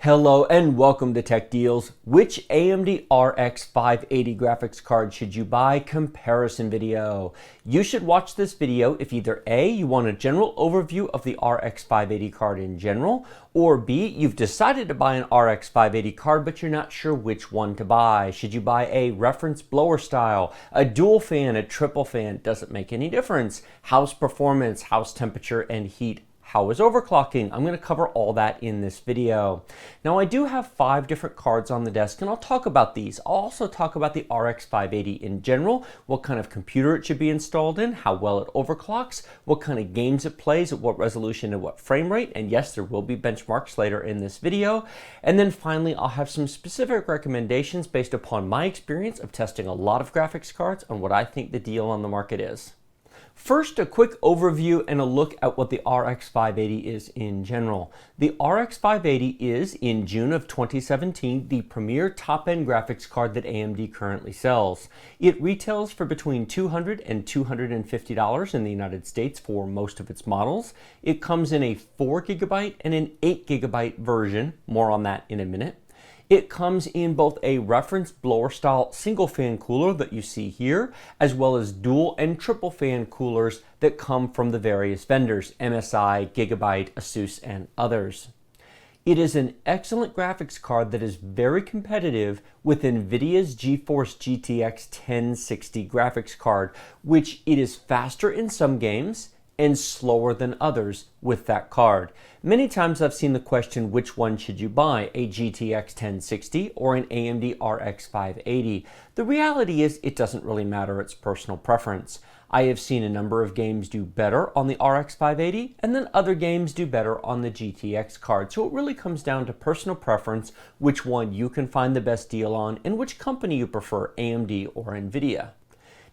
Hello and welcome to Tech Deals. Which AMD RX 580 graphics card should you buy? Comparison video. You should watch this video if either A, you want a general overview of the RX 580 card in general, or B, you've decided to buy an RX 580 card but you're not sure which one to buy. Should you buy a reference blower style, a dual fan, a triple fan? Doesn't make any difference. House performance, house temperature and heat. How is overclocking? I'm going to cover all that in this video. Now I do have 5 different cards on the desk and I'll talk about these. I'll also talk about the RX 580 in general, what kind of computer it should be installed in, how well it overclocks, what kind of games it plays, at what resolution and what frame rate, and yes, there will be benchmarks later in this video. And then finally, I'll have some specific recommendations based upon my experience of testing a lot of graphics cards on what I think the deal on the market is. First, a quick overview and a look at what the RX 580 is in general. The RX 580 is, in June of 2017, the premier top-end graphics card that AMD currently sells. It retails for between $200 and $250 in the United States for most of its models. It comes in a 4GB and an 8GB version, more on that in a minute. It comes in both a reference blower style single fan cooler that you see here, as well as dual and triple fan coolers that come from the various vendors, MSI, Gigabyte, Asus, and others. It is an excellent graphics card that is very competitive with NVIDIA's GeForce GTX 1060 graphics card, which it is faster in some games and slower than others with that card. Many times I've seen the question, which one should you buy, a GTX 1060 or an AMD RX 580? The reality is it doesn't really matter, it's personal preference. I have seen a number of games do better on the RX 580 and then other games do better on the GTX card. So it really comes down to personal preference, which one you can find the best deal on and which company you prefer, AMD or NVIDIA.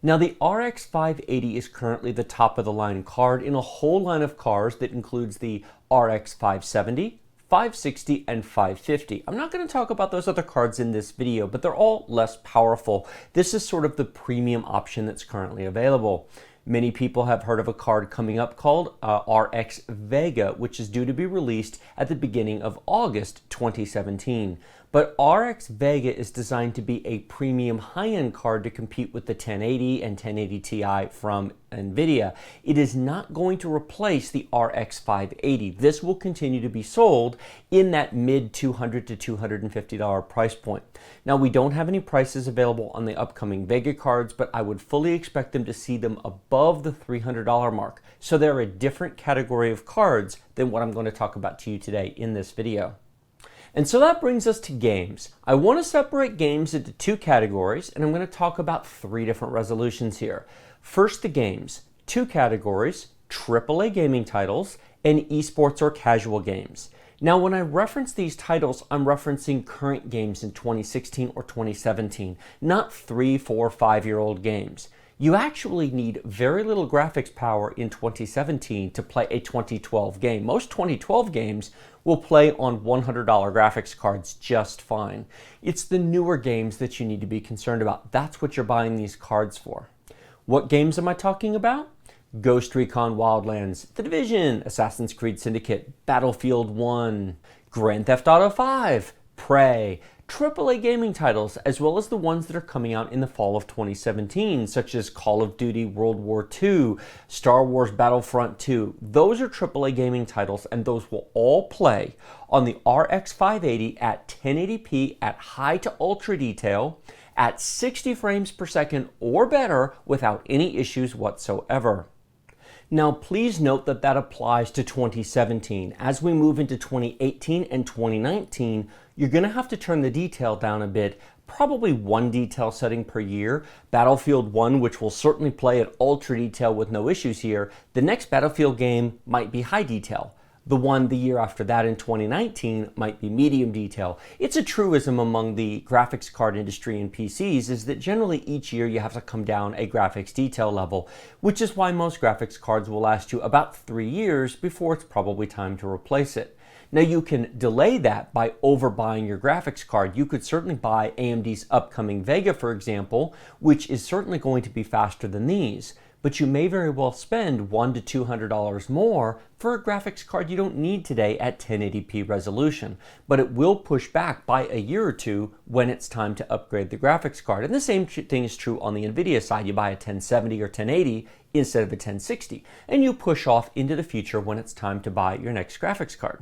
Now the RX 580 is currently the top of the line card in a whole line of cards that includes the RX 570, 560, and 550. I'm not going to talk about those other cards in this video, but they're all less powerful. This is sort of the premium option that's currently available. Many people have heard of a card coming up called RX Vega, which is due to be released at the beginning of August 2017. But RX Vega is designed to be a premium high-end card to compete with the 1080 and 1080 Ti from NVIDIA. It is not going to replace the RX 580. This will continue to be sold in that mid $200 to $250 price point. Now, we don't have any prices available on the upcoming Vega cards, but I would fully expect them to see them above the $300 mark. So they're a different category of cards than what I'm going to talk about to you today in this video. And so that brings us to games. I want to separate games into 2 categories, and I'm going to talk about 3 different resolutions here. First, the games. 2 categories: AAA gaming titles and eSports or casual games. Now, when I reference these titles, I'm referencing current games in 2016 or 2017, not 3, 4, 5-year-old games. You actually need very little graphics power in 2017 to play a 2012 game. Most 2012 games will play on $100 graphics cards just fine. It's the newer games that you need to be concerned about. That's what you're buying these cards for. What games am I talking about? Ghost Recon Wildlands, The Division, Assassin's Creed Syndicate, Battlefield 1, Grand Theft Auto 5, Prey, AAA gaming titles, as well as the ones that are coming out in the fall of 2017, such as Call of Duty World War II, Star Wars Battlefront 2. Those are AAA gaming titles, and those will all play on the RX 580 at 1080p at high to ultra detail, at 60 frames per second or better without any issues whatsoever. Now, please note that that applies to 2017. As we move into 2018 and 2019, you're going to have to turn the detail down a bit, probably 1 detail setting per year. Battlefield 1, which will certainly play at ultra detail with no issues here. The next Battlefield game might be high detail. The one the year after that in 2019 might be medium detail. It's a truism among the graphics card industry and PCs is that generally each year you have to come down a graphics detail level, which is why most graphics cards will last you about 3 years before it's probably time to replace it. Now, you can delay that by overbuying your graphics card. You could certainly buy AMD's upcoming Vega, for example, which is certainly going to be faster than these. but you may very well spend $100 to $200 more for a graphics card you don't need today at 1080p resolution, but it will push back by a year or two when it's time to upgrade the graphics card. And the same thing is true on the NVIDIA side. You buy a 1070 or 1080 instead of a 1060, and you push off into the future when it's time to buy your next graphics card.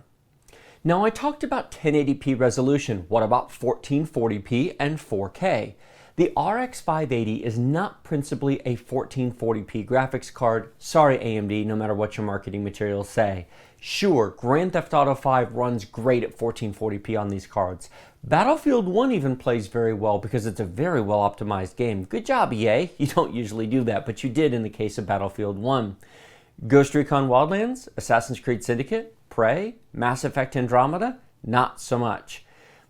Now, I talked about 1080p resolution. What about 1440p and 4K? The RX 580 is not principally a 1440p graphics card. Sorry, AMD, no matter what your marketing materials say. Sure, Grand Theft Auto 5 runs great at 1440p on these cards. Battlefield 1 even plays very well because it's a very well optimized game. Good job, EA. You don't usually do that, but you did in the case of Battlefield 1. Ghost Recon Wildlands, Assassin's Creed Syndicate, Prey, Mass Effect Andromeda, not so much.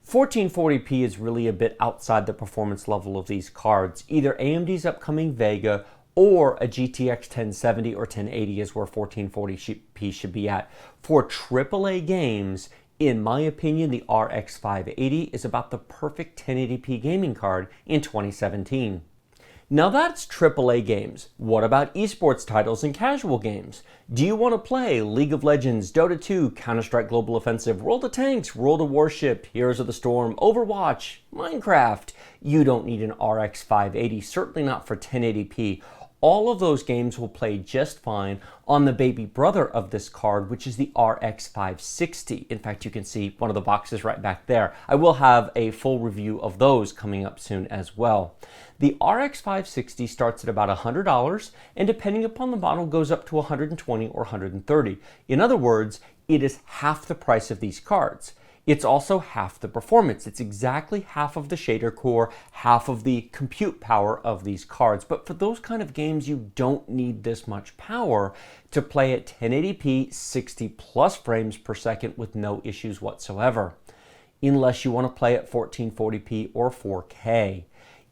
1440p is really a bit outside the performance level of these cards. Either AMD's upcoming Vega or a GTX 1070 or 1080 is where 1440p should be at. For AAA games, in my opinion, the RX 580 is about the perfect 1080p gaming card in 2017. Now that's AAA games. What about eSports titles and casual games? Do you want to play League of Legends, Dota 2, Counter-Strike Global Offensive, World of Tanks, World of Warship, Heroes of the Storm, Overwatch, Minecraft? You don't need an RX 580, certainly not for 1080p. All of those games will play just fine on the baby brother of this card, which is the RX 560. In fact, you can see one of the boxes right back there. I will have a full review of those coming up soon as well. The RX 560 starts at about $100 and depending upon the model goes up to $120 or $130. In other words, it is half the price of these cards. It's also half the performance. It's exactly half of the shader core, half of the compute power of these cards. But for those kind of games, you don't need this much power to play at 1080p, 60 plus frames per second with no issues whatsoever, unless you want to play at 1440p or 4K.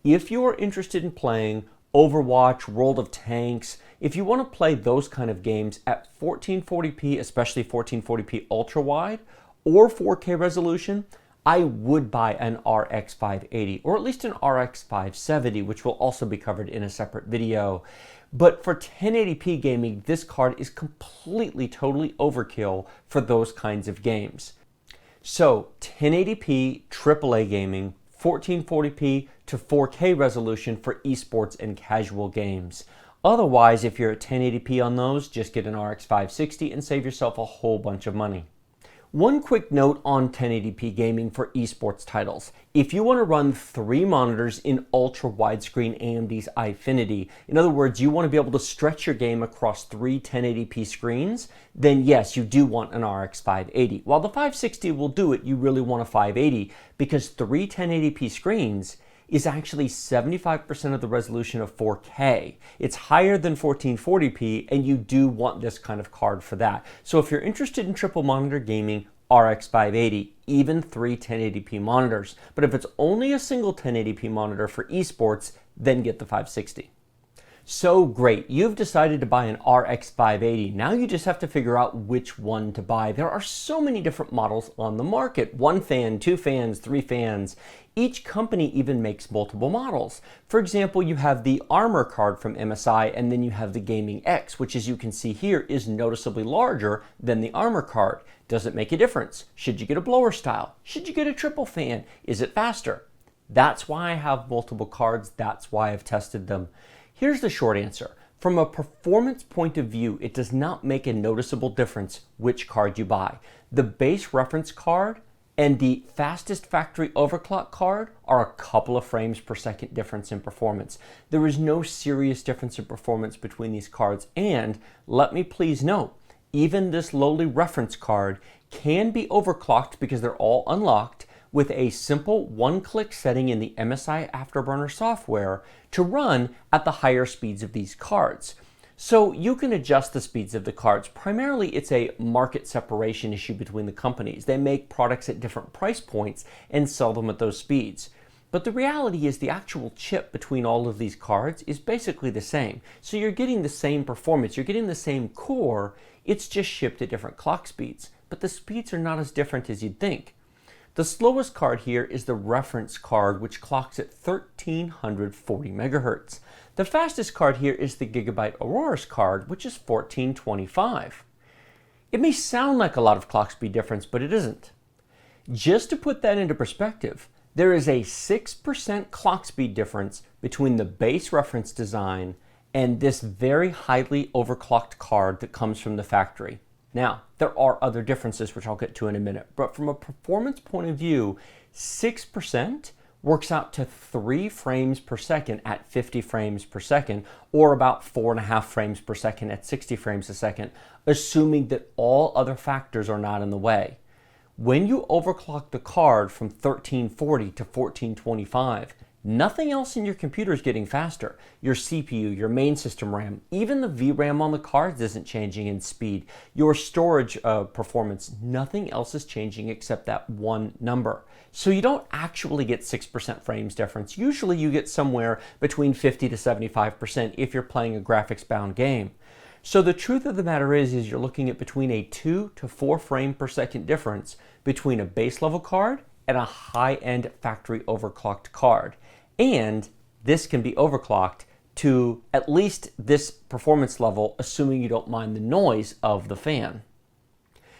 If you're interested in playing Overwatch, World of Tanks, if you want to play those kind of games at 1440p, especially 1440p ultra wide, or 4K resolution, I would buy an RX 580 or at least an RX 570, which will also be covered in a separate video. But for 1080p gaming, this card is completely, totally overkill for those kinds of games. So 1080p AAA gaming, 1440p to 4K resolution for esports and casual games. Otherwise, if you're at 1080p on those, just get an RX 560 and save yourself a whole bunch of money. One quick note on 1080p gaming for esports titles. If you want to run 3 monitors in ultra widescreen AMD's Eyefinity, in other words, you want to be able to stretch your game across 3 1080p screens, then yes, you do want an RX 580. While the 560 will do it, you really want a 580 because 3 1080p screens is actually 75% of the resolution of 4K. It's higher than 1440p, and you do want this kind of card for that. So if you're interested in triple monitor gaming, RX 580, even 3 1080p monitors. But if it's only a single 1080p monitor for esports, then get the 560. So great, you've decided to buy an RX 580. Now you just have to figure out which one to buy. There are so many different models on the market. 1 fan, 2 fans, 3 fans. Each company even makes multiple models. For example, you have the Armor card from MSI, and then you have the Gaming X, which as you can see here is noticeably larger than the Armor card. Does it make a difference? Should you get a blower style? Should you get a triple fan? Is it faster? That's why I have multiple cards. That's why I've tested them. Here's the short answer. From a performance point of view, it does not make a noticeable difference which card you buy. The base reference card and the fastest factory overclock card are a couple of frames per second difference in performance. There is no serious difference in performance between these cards, and let me please note, even this lowly reference card can be overclocked because they're all unlocked with a simple one-click setting in the MSI Afterburner software to run at the higher speeds of these cards. So you can adjust the speeds of the cards. Primarily, it's a market separation issue between the companies. They make products at different price points and sell them at those speeds. But the reality is the actual chip between all of these cards is basically the same. So you're getting the same performance, you're getting the same core, it's just shipped at different clock speeds. But the speeds are not as different as you'd think. The slowest card here is the reference card, which clocks at 1340 megahertz. The fastest card here is the Gigabyte Aurora's card, which is 1425. It may sound like a lot of clock speed difference, but it isn't. Just to put that into perspective, there is a 6% clock speed difference between the base reference design and this very highly overclocked card that comes from the factory. Now, there are other differences, which I'll get to in a minute, but from a performance point of view, 6% works out to 3 frames per second at 50 frames per second, or about 4.5 frames per second at 60 frames a second, assuming that all other factors are not in the way. When you overclock the card from 1340 to 1425, nothing else in your computer is getting faster. Your CPU, your main system RAM, even the VRAM on the cards isn't changing in speed. Your storage performance, nothing else is changing except that one number. So you don't actually get 6% frames difference. Usually you get somewhere between 50 to 75% if you're playing a graphics-bound game. So the truth of the matter is you're looking at between a 2 to 4 frame per second difference between a base level card and a high-end factory overclocked card. And this can be overclocked to at least this performance level, assuming you don't mind the noise of the fan.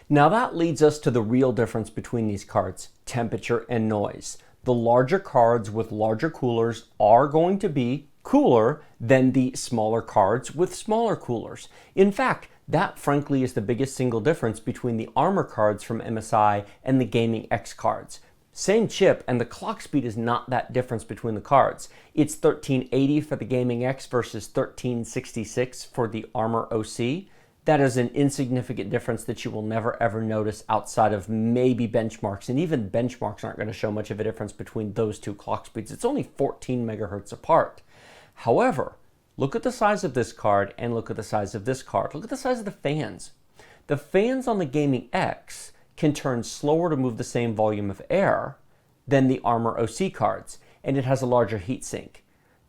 Now that leads us to the real difference between these cards, temperature and noise. The larger cards with larger coolers are going to be cooler than the smaller cards with smaller coolers. In fact, that frankly is the biggest single difference between the Armor cards from MSI and the Gaming X cards. Same chip, and the clock speed is not that difference between the cards. It's 1380 for the Gaming X versus 1366 for the Armor OC. That is an insignificant difference that you will never ever notice outside of maybe benchmarks, and even benchmarks aren't going to show much of a difference between those two clock speeds. It's only 14 megahertz apart. However, look at the size of this card and look at the size of this card. Look at the size of the fans. The fans on the Gaming X can turn slower to move the same volume of air than the Armor OC cards, and it has a larger heatsink.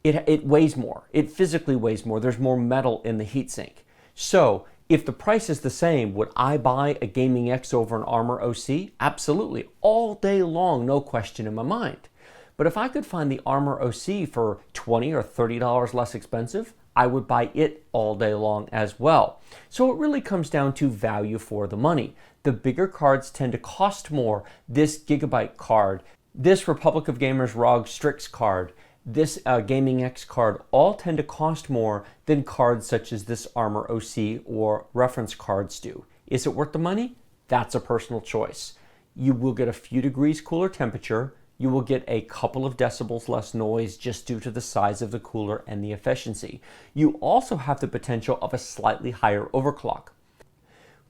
It weighs more. It physically weighs more. There's more metal in the heatsink. So if the price is the same, would I buy a Gaming X over an Armor OC? Absolutely. All day long, no question in my mind. But if I could find the Armor OC for $20 or $30 less expensive, I would buy it all day long as well. So it really comes down to value for the money. The bigger cards tend to cost more. This Gigabyte card, this Republic of Gamers ROG Strix card, this Gaming X card all tend to cost more than cards such as this Armor OC or reference cards do. Is it worth the money? That's a personal choice. You will get a few degrees cooler temperature. You will get a couple of decibels less noise just due to the size of the cooler and the efficiency. You also have the potential of a slightly higher overclock.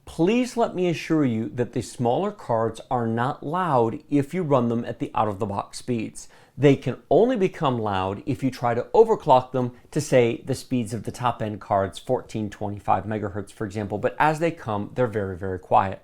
Please let me assure you that the smaller cards are not loud if you run them at the out-of-the-box speeds. They can only become loud if you try to overclock them to, say, the speeds of the top-end cards, 1425 megahertz, for example, but as they come, they're very, very quiet.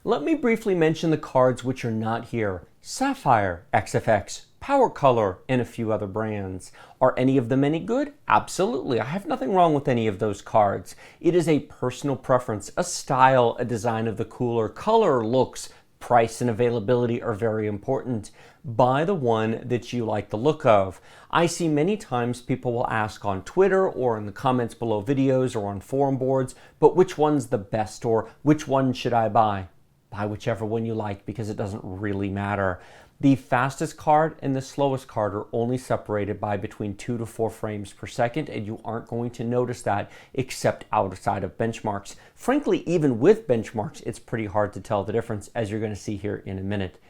Let me briefly mention the cards which are not here. Sapphire, XFX, Power Color, and a few other brands. Are any of them any good? Absolutely. I have nothing wrong with any of those cards. It is a personal preference, a style, a design of the cooler. Color, looks, price, and availability are very important. Buy the one that you like the look of. I see many times people will ask on Twitter or in the comments below videos or on forum boards, but which one's the best or which one should I buy? Buy whichever one you like because it doesn't really matter. The fastest card and the slowest card are only separated by between 2 to 4 frames per second, and you aren't going to notice that except outside of benchmarks. Frankly, even with benchmarks, it's pretty hard to tell the difference, as you're going to see here in a minute.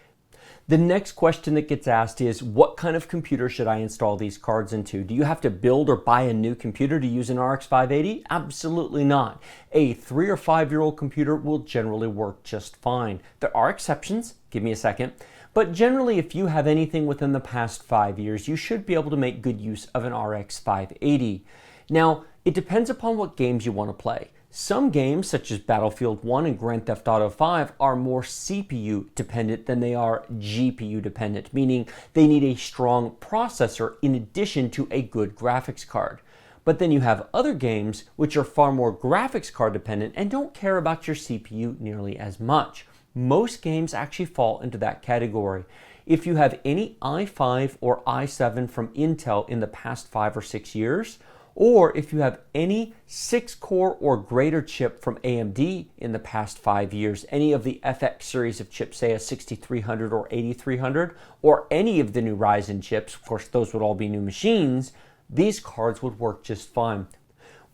The next question that gets asked is, what kind of computer should I install these cards into? Do you have to build or buy a new computer to use an RX 580? Absolutely not. A 3 or 5-year-old computer will generally work just fine. There are exceptions. Give me a second. But generally, if you have anything within the past 5 years, you should be able to make good use of an RX 580. Now, it depends upon what games you want to play. Some games, such as Battlefield 1 and Grand Theft Auto 5, are more CPU dependent than they are GPU dependent, meaning they need a strong processor in addition to a good graphics card. But then you have other games which are far more graphics card dependent and don't care about your CPU nearly as much. Most games actually fall into that category. If you have any i5 or i7 from Intel in the past 5 or 6 years, or if you have any 6-core or greater chip from AMD in the past 5 years, any of the FX series of chips, say a 6300 or 8300, or any of the new Ryzen chips, of course those would all be new machines, these cards would work just fine.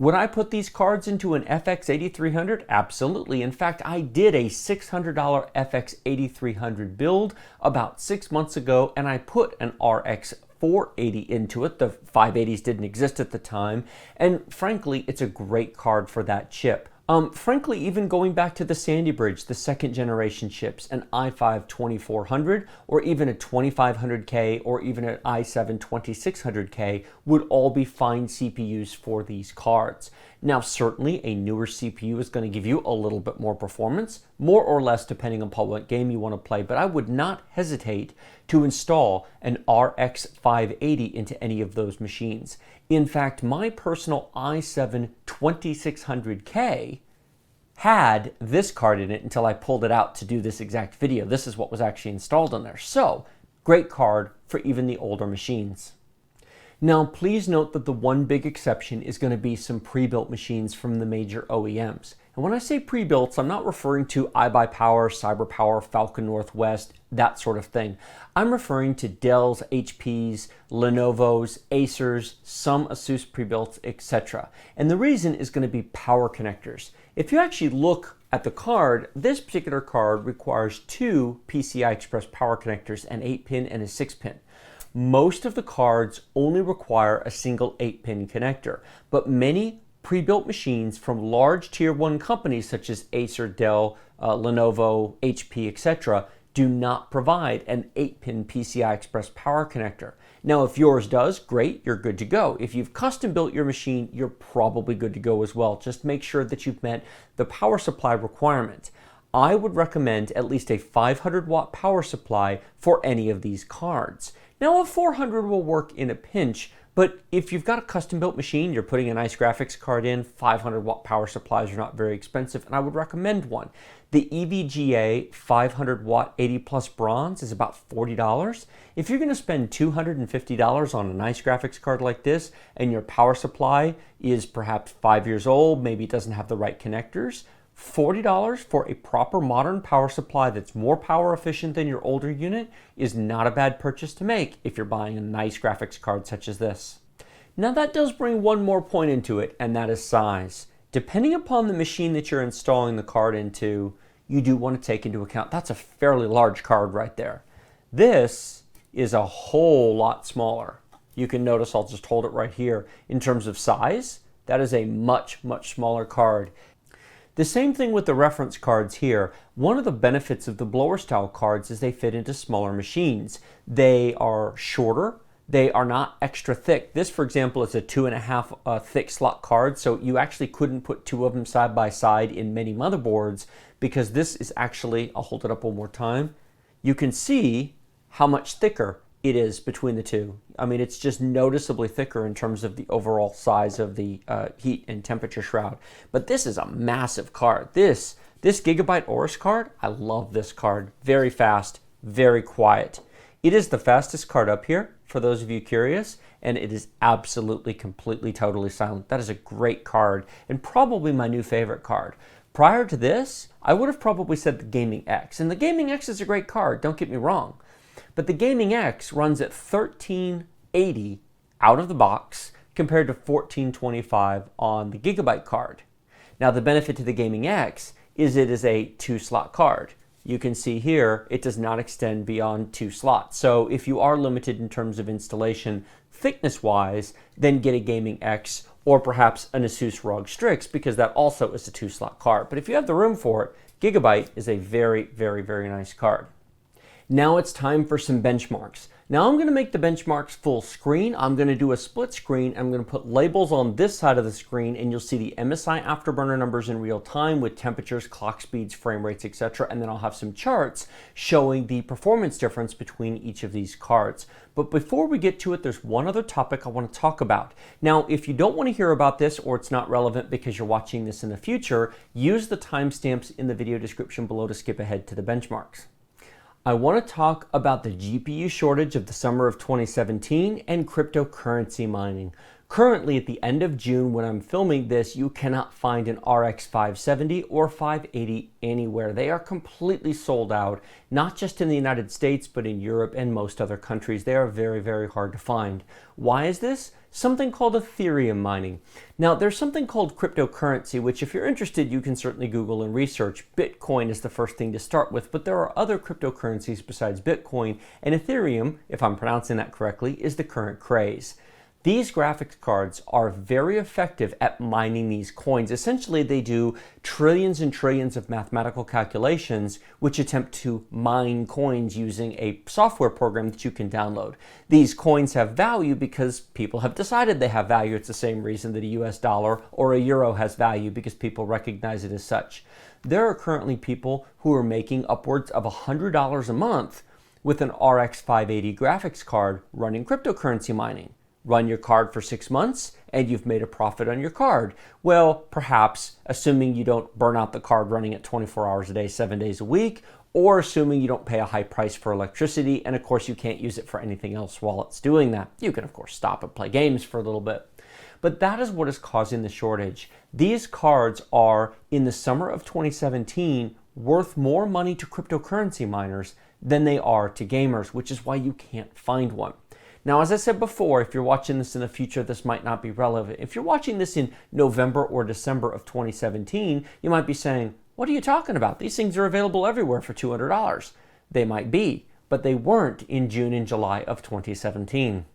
Would I put these cards into an FX 8300? Absolutely. In fact, I did a $600 FX 8300 build about 6 months ago, and I put an RX 480 into it. The 580s didn't exist at the time, and frankly, it's a great card for that chip. Frankly, even going back to the Sandy Bridge, the second generation chips, an i5 2400 or even a 2500K or even an i7 2600K would all be fine CPUs for these cards. Now, certainly a newer CPU is going to give you a little bit more performance, more or less depending upon what game you want to play, but I would not hesitate to install an RX 580 into any of those machines. In fact, my personal i7 2600K had this card in it until I pulled it out to do this exact video. This is what was actually installed on there. So, great card for even the older machines. Now, please note that the one big exception is going to be some pre-built machines from the major OEMs. And when I say pre-built, I'm not referring to iBuyPower, CyberPower, Falcon Northwest, that sort of thing. I'm referring to Dell's, HP's, Lenovo's, Acer's, some Asus pre-builts, etc. And the reason is going to be power connectors. If you actually look at the card, this particular card requires two PCI Express power connectors, an 8-pin and a 6-pin. Most of the cards only require a single 8-pin connector, but many pre-built machines from large tier 1 companies such as Acer, Dell, Lenovo, HP, etc. do not provide an 8-pin PCI Express power connector. Now, if yours does, great, you're good to go. If you've custom built your machine, you're probably good to go as well. Just make sure that you've met the power supply requirement. I would recommend at least a 500 watt power supply for any of these cards. Now, a 400 will work in a pinch, but if you've got a custom built machine, you're putting a nice graphics card in, 500 watt power supplies are not very expensive, and I would recommend one. The EVGA 500 watt 80 plus bronze is about $40. If you're going to spend $250 on a nice graphics card like this, and your power supply is perhaps 5 years old, maybe it doesn't have the right connectors, $40 for a proper modern power supply that's more power efficient than your older unit is not a bad purchase to make if you're buying a nice graphics card such as this. Now that does bring one more point into it, and that is size. Depending upon the machine that you're installing the card into, you do want to take into account that's a fairly large card right there. This is a whole lot smaller. You can notice, I'll just hold it right here. In terms of size, that is a much, much smaller card. The same thing with the reference cards here. One of the benefits of the blower style cards is they fit into smaller machines. They are shorter. They are not extra thick. This, for example, is a 2.5 thick slot card, so you actually couldn't put two of them side by side in many motherboards because this is actually, I'll hold it up one more time. You can see how much thicker it is between the two. I mean, it's just noticeably thicker in terms of the overall size of the heat and temperature shroud. But this is a massive card. This Gigabyte Aorus card, I love this card. Very fast, very quiet. It is the fastest card up here, for those of you curious, and it is absolutely, completely, totally silent. That is a great card, and probably my new favorite card. Prior to this, I would have probably said the Gaming X, and the Gaming X is a great card, don't get me wrong. But the Gaming X runs at 1380 out of the box compared to 1425 on the Gigabyte card. Now the benefit to the Gaming X is it is a 2-slot card. You can see here it does not extend beyond 2 slots. So if you are limited in terms of installation thickness wise, then get a Gaming X or perhaps an Asus ROG Strix because that also is a 2-slot card. But if you have the room for it, Gigabyte is a very, very, very nice card. Now it's time for some benchmarks. Now I'm going to make the benchmarks full screen. I'm going to do a split screen. I'm going to put labels on this side of the screen, and you'll see the MSI afterburner numbers in real time with temperatures, clock speeds, frame rates, etc. And then I'll have some charts showing the performance difference between each of these cards. But before we get to it, there's one other topic I want to talk about. Now, if you don't want to hear about this or it's not relevant because you're watching this in the future, use the timestamps in the video description below to skip ahead to the benchmarks. I want to talk about the GPU shortage of the summer of 2017 and cryptocurrency mining. Currently, at the end of June, when I'm filming this, you cannot find an RX 570 or 580 anywhere. They are completely sold out, not just in the United States, but in Europe and most other countries. They are very, very hard to find. Why is this? Something called Ethereum mining. Now, there's something called cryptocurrency, which if you're interested, you can certainly Google and research. Bitcoin is the first thing to start with, but there are other cryptocurrencies besides Bitcoin, and Ethereum, if I'm pronouncing that correctly, is the current craze. These graphics cards are very effective at mining these coins. Essentially, they do trillions and trillions of mathematical calculations which attempt to mine coins using a software program that you can download. These coins have value because people have decided they have value. It's the same reason that a US dollar or a euro has value, because people recognize it as such. There are currently people who are making upwards of $100 a month with an RX 580 graphics card running cryptocurrency mining. Run your card for 6 months and you've made a profit on your card. Well, perhaps, assuming you don't burn out the card running it 24 hours a day, 7 days a week, or assuming you don't pay a high price for electricity, and of course you can't use it for anything else while it's doing that. You can of course stop and play games for a little bit. But that is what is causing the shortage. These cards are, in the summer of 2017, worth more money to cryptocurrency miners than they are to gamers, which is why you can't find one. Now, as I said before, if you're watching this in the future, this might not be relevant. If you're watching this in November or December of 2017, you might be saying, what are you talking about? These things are available everywhere for $200. They might be, but they weren't in June and July of 2017.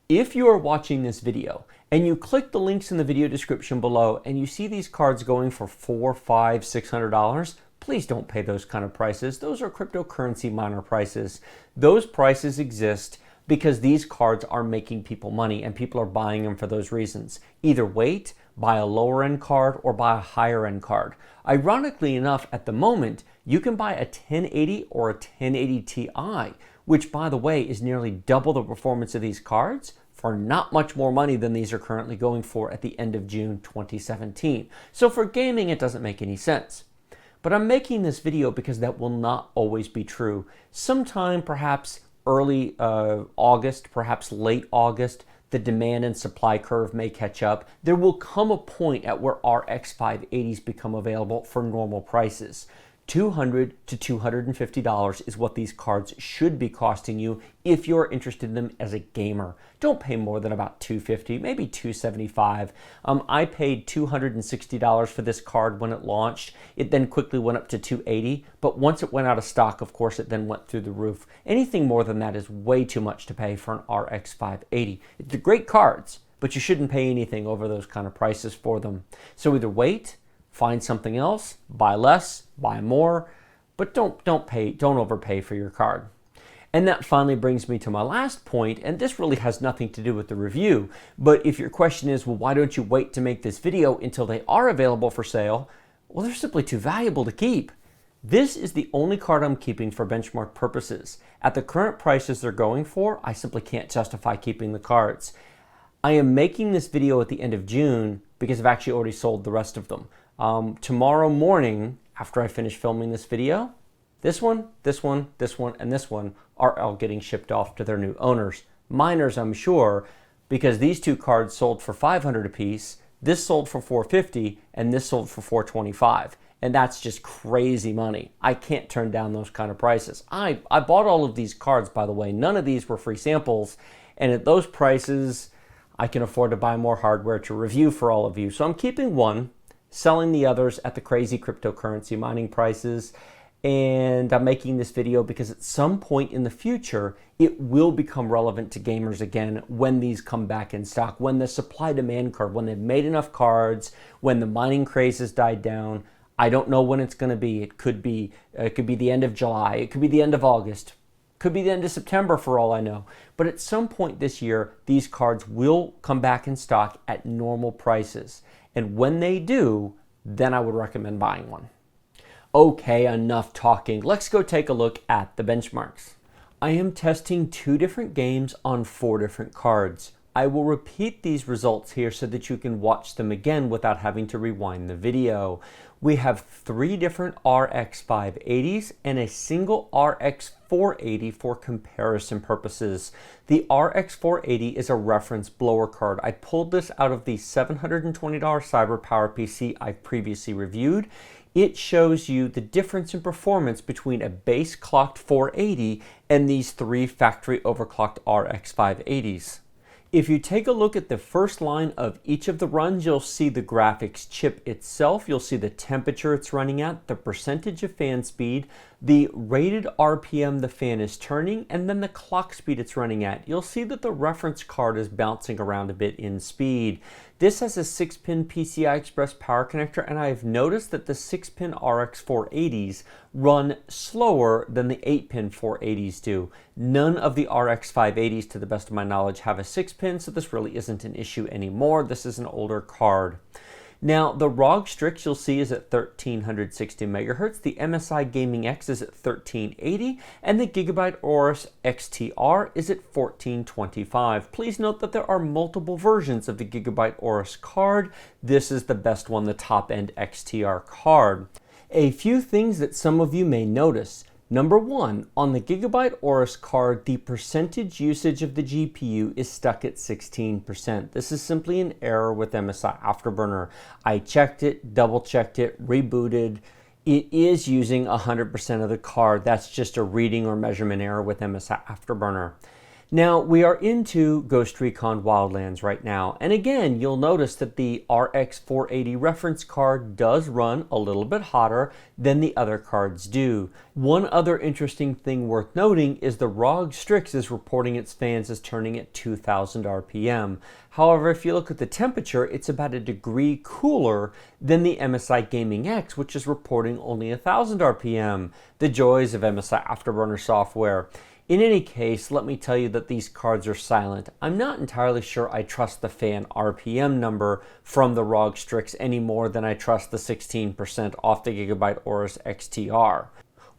If you are watching this video and you click the links in the video description below and you see these cards going for $400, $500, $600, please don't pay those kind of prices. Those are cryptocurrency miner prices. Those prices exist because these cards are making people money and people are buying them for those reasons. Either wait, buy a lower end card, or buy a higher end card. Ironically enough, at the moment, you can buy a 1080 or a 1080 Ti, which by the way is nearly double the performance of these cards for not much more money than these are currently going for at the end of June 2017. So for gaming, it doesn't make any sense. But I'm making this video because that will not always be true. Sometime perhaps early August, perhaps late August, the demand and supply curve may catch up. There will come a point at where RX 580s become available for normal prices. $200 to $250 is what these cards should be costing you if you're interested in them as a gamer. Don't pay more than about $250, maybe $275. I paid $260 for this card when it launched. It then quickly went up to $280, but once it went out of stock, of course, it then went through the roof. Anything more than that is way too much to pay for an RX 580. They're great cards, but you shouldn't pay anything over those kind of prices for them. So either wait, find something else, buy less, buy more, but don't overpay for your card. And that finally brings me to my last point, and this really has nothing to do with the review, but if your question is, well, why don't you wait to make this video until they are available for sale? Well, they're simply too valuable to keep. This is the only card I'm keeping for benchmark purposes. At the current prices they're going for, I simply can't justify keeping the cards. I am making this video at the end of June because I've actually already sold the rest of them. Tomorrow morning, after I finish filming this video, this one, this one, this one, and this one are all getting shipped off to their new owners. Miners, I'm sure, because these two cards sold for $500 a piece, this sold for $450, and this sold for $425. And that's just crazy money. I can't turn down those kind of prices. I bought all of these cards, by the way. None of these were free samples, and at those prices, I can afford to buy more hardware to review for all of you. So I'm keeping one, selling the others at the crazy cryptocurrency mining prices, and I'm making this video because at some point in the future, it will become relevant to gamers again when these come back in stock, when the supply-demand curve, when they've made enough cards, when the mining craze has died down. I don't know when it's going to be. It could be the end of July. It could be the end of August. Could be the end of September for all I know. But at some point this year, these cards will come back in stock at normal prices. And when they do, then I would recommend buying one. Okay, enough talking. Let's go take a look at the benchmarks. I am testing 2 different games on 4 different cards. I will repeat these results here so that you can watch them again without having to rewind the video. We have 3 different RX 580s and a single RX 480 for comparison purposes. The RX 480 is a reference blower card. I pulled this out of the $720 CyberPower PC I previously reviewed. It shows you the difference in performance between a base clocked 480 and these 3 factory overclocked RX 580s. If you take a look at the first line of each of the runs, you'll see the graphics chip itself, you'll see the temperature it's running at, the percentage of fan speed, the rated RPM the fan is turning, and then the clock speed it's running at. You'll see that the reference card is bouncing around a bit in speed. This has a 6-pin PCI Express power connector, and I've noticed that the 6-pin RX 480s run slower than the 8-pin 480s do. None of the RX 580s, to the best of my knowledge, have a 6-pin, so this really isn't an issue anymore. This is an older card. Now, the ROG Strix you'll see is at 1360 megahertz, the MSI Gaming X is at 1380, and the Gigabyte Aorus XTR is at 1425. Please note that there are multiple versions of the Gigabyte Aorus card. This is the best one, the top-end XTR card. A few things that some of you may notice. Number 1, on the Gigabyte Aorus card, the percentage usage of the GPU is stuck at 16%. This is simply an error with MSI Afterburner. I checked it, double-checked it, rebooted. It is using 100% of the card. That's just a reading or measurement error with MSI Afterburner. Now, we are into Ghost Recon Wildlands right now, and again, you'll notice that the RX 480 reference card does run a little bit hotter than the other cards do. One other interesting thing worth noting is the ROG Strix is reporting its fans as turning at 2000 RPM. However, if you look at the temperature, it's about a degree cooler than the MSI Gaming X, which is reporting only 1000 RPM. The joys of MSI Afterburner software. In any case, let me tell you that these cards are silent. I'm not entirely sure I trust the fan RPM number from the ROG Strix any more than I trust the 16% off the Gigabyte Aorus XTR.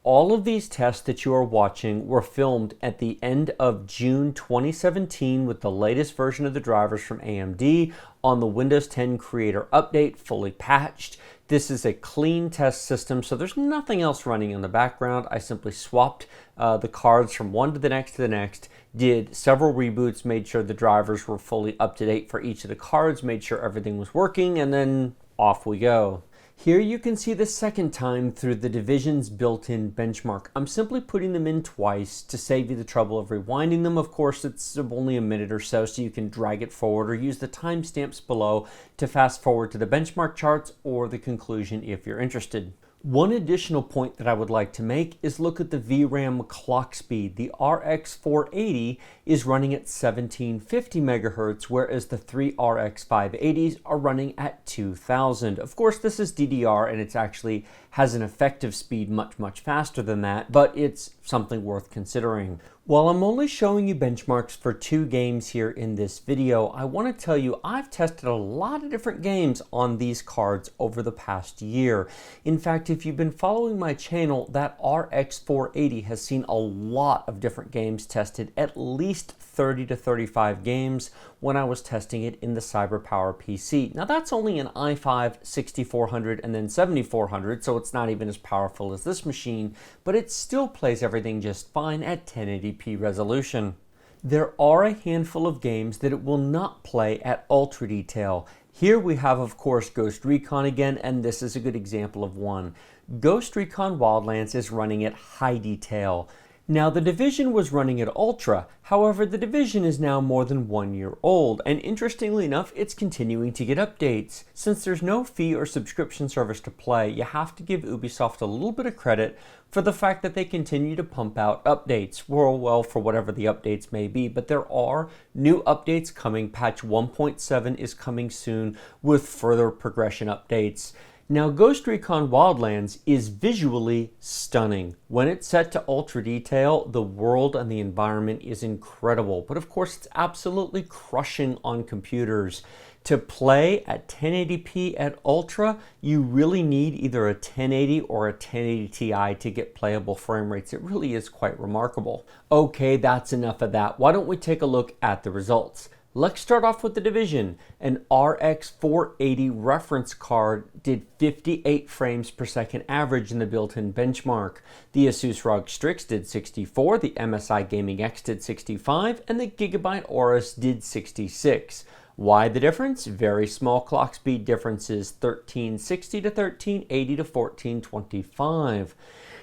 All of these tests that you are watching were filmed at the end of June 2017 with the latest version of the drivers from AMD on the Windows 10 Creator Update, fully patched. This is a clean test system, so there's nothing else running in the background. I simply swapped the cards from one to the next, did several reboots, made sure the drivers were fully up to date for each of the cards, made sure everything was working, and then off we go. Here you can see the second time through the Division's built-in benchmark. I'm simply putting them in twice to save you the trouble of rewinding them. Of course, it's only a minute or so you can drag it forward or use the timestamps below to fast forward to the benchmark charts or the conclusion if you're interested. One additional point that I would like to make is look at the VRAM clock speed. The RX 480 is running at 1750 megahertz, whereas the 3 RX 580s are running at 2000. Of course, this is DDR and it's actually has an effective speed much faster than that, but it's something worth considering. While I'm only showing you benchmarks for 2 games here in this video, I want to tell you I've tested a lot of different games on these cards over the past year. In fact, if you've been following my channel, that RX 480 has seen a lot of different games tested, at least 30 to 35 games when I was testing it in the CyberPower PC. Now that's only an i5 6400 and then 7400, so it's not even as powerful as this machine, but it still plays everything just fine at 1080p resolution. There are a handful of games that it will not play at ultra detail. Here we have, of course, Ghost Recon again, and this is a good example of one. Ghost Recon Wildlands is running at high detail. Now, the Division was running at Ultra, however, the Division is now more than 1 year old, and interestingly enough, it's continuing to get updates. Since there's no fee or subscription service to play, you have to give Ubisoft a little bit of credit for the fact that they continue to pump out updates. Well, for whatever the updates may be, but there are new updates coming. Patch 1.7 is coming soon with further progression updates. Now, Ghost Recon Wildlands is visually stunning. When it's set to ultra detail, the world and the environment is incredible, but of course it's absolutely crushing on computers. To play at 1080p at ultra, you really need either a 1080 or a 1080 Ti to get playable frame rates. It really is quite remarkable. Okay, that's enough of that. Why don't we take a look at the results? Let's start off with the division. An RX 480 reference card did 58 frames per second average in the built-in benchmark. The Asus ROG Strix did 64, the MSI Gaming X did 65, and the Gigabyte Aorus did 66. Why the difference? Very small clock speed differences, 1360 to 1380 to 1425.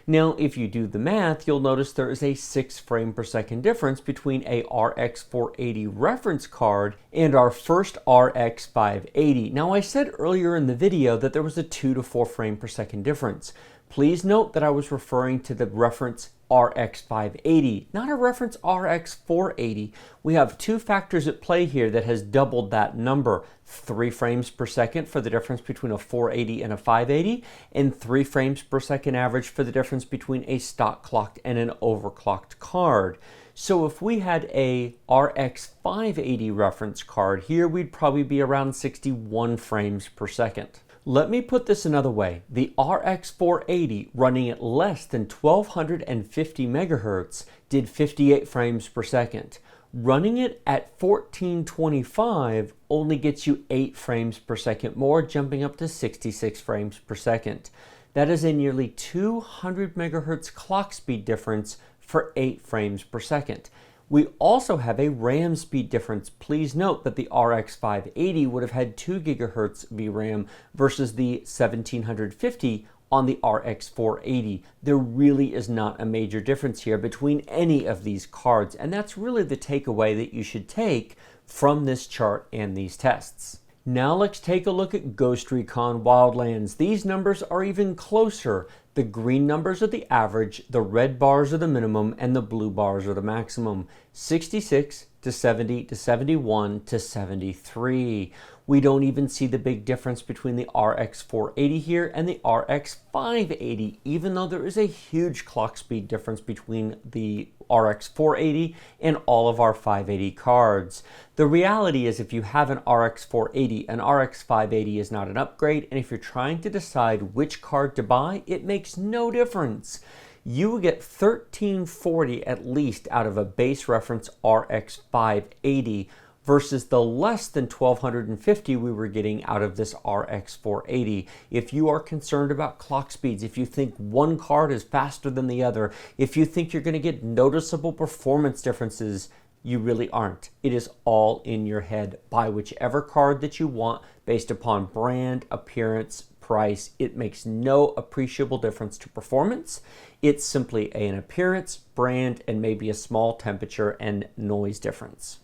Now, if you do the math, you'll notice there is a 6 frame per second difference between a RX 480 reference card and our first RX 580. Now, I said earlier in the video that there was a 2 to 4 frame per second difference. Please note that I was referring to the reference RX 580, not a reference RX 480. We have two factors at play here that has doubled that number. 3 frames per second for the difference between a 480 and a 580, and 3 frames per second average for the difference between a stock clocked and an overclocked card. So if we had a RX 580 reference card here, we'd probably be around 61 frames per second. Let me put this another way. The RX 480 running at less than 1250 megahertz did 58 frames per second. Running it at 1425 only gets you 8 frames per second more, jumping up to 66 frames per second. That is a nearly 200 megahertz clock speed difference for 8 frames per second. We also have a RAM speed difference. Please note that the RX 580 would have had 2 gigahertz VRAM versus the 1750 on the RX 480. There really is not a major difference here between any of these cards, and that's really the takeaway that you should take from this chart and these tests. Now let's take a look at Ghost Recon Wildlands. These numbers are even closer. The green numbers are the average, the red bars are the minimum, and the blue bars are the maximum. 66 to 70 to 71 to 73. We don't even see the big difference between the RX 480 here and the RX 580, even though there is a huge clock speed difference between the RX 480 and all of our 580 cards. The reality is if you have an RX 480, an RX 580 is not an upgrade, and if you're trying to decide which card to buy, it makes no difference. You will get 1340 at least out of a base reference RX 580 versus the less than 1250 we were getting out of this RX 480. If you are concerned about clock speeds, if you think one card is faster than the other, if you think you're going to get noticeable performance differences, you really aren't. It is all in your head. Buy whichever card that you want based upon brand, appearance, price. It makes no appreciable difference to performance. It's simply an appearance, brand, and maybe a small temperature and noise difference.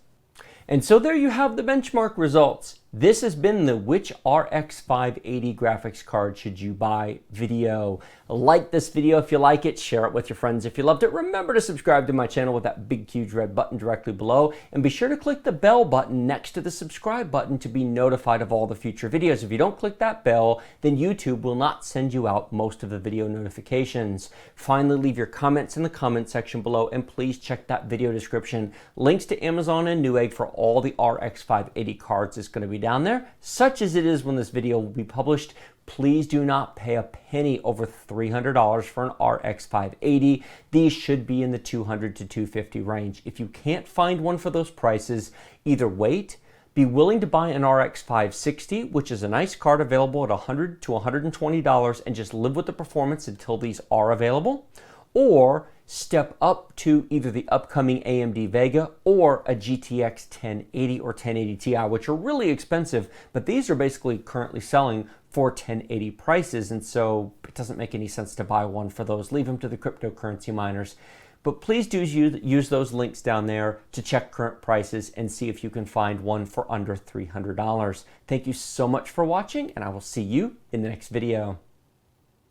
And so there you have the benchmark results. This has been the Which RX 580 graphics card should you buy video. Like this video if you like it, share it with your friends if you loved it. Remember to subscribe to my channel with that big huge red button directly below, and be sure to click the bell button next to the subscribe button to be notified of all the future videos. If you don't click that bell, then YouTube will not send you out most of the video notifications. Finally, leave your comments in the comment section below, and please check that video description. Links to Amazon and Newegg for all the RX 580 cards is going to be down there, such as it is when this video will be published. Please do not pay a penny over $300 for an RX 580. These should be in the $200 to $250 range. If you can't find one for those prices, either wait, be willing to buy an RX 560, which is a nice card available at $100 to $120, and just live with the performance until these are available, or step up to either the upcoming AMD Vega or a GTX 1080 or 1080 Ti, which are really expensive, but these are basically currently selling for 1080 prices, and so it doesn't make any sense to buy one for those. Leave them to the cryptocurrency miners. But please do use those links down there to check current prices and see if you can find one for under $300. Thank you so much for watching, and I will see you in the next video.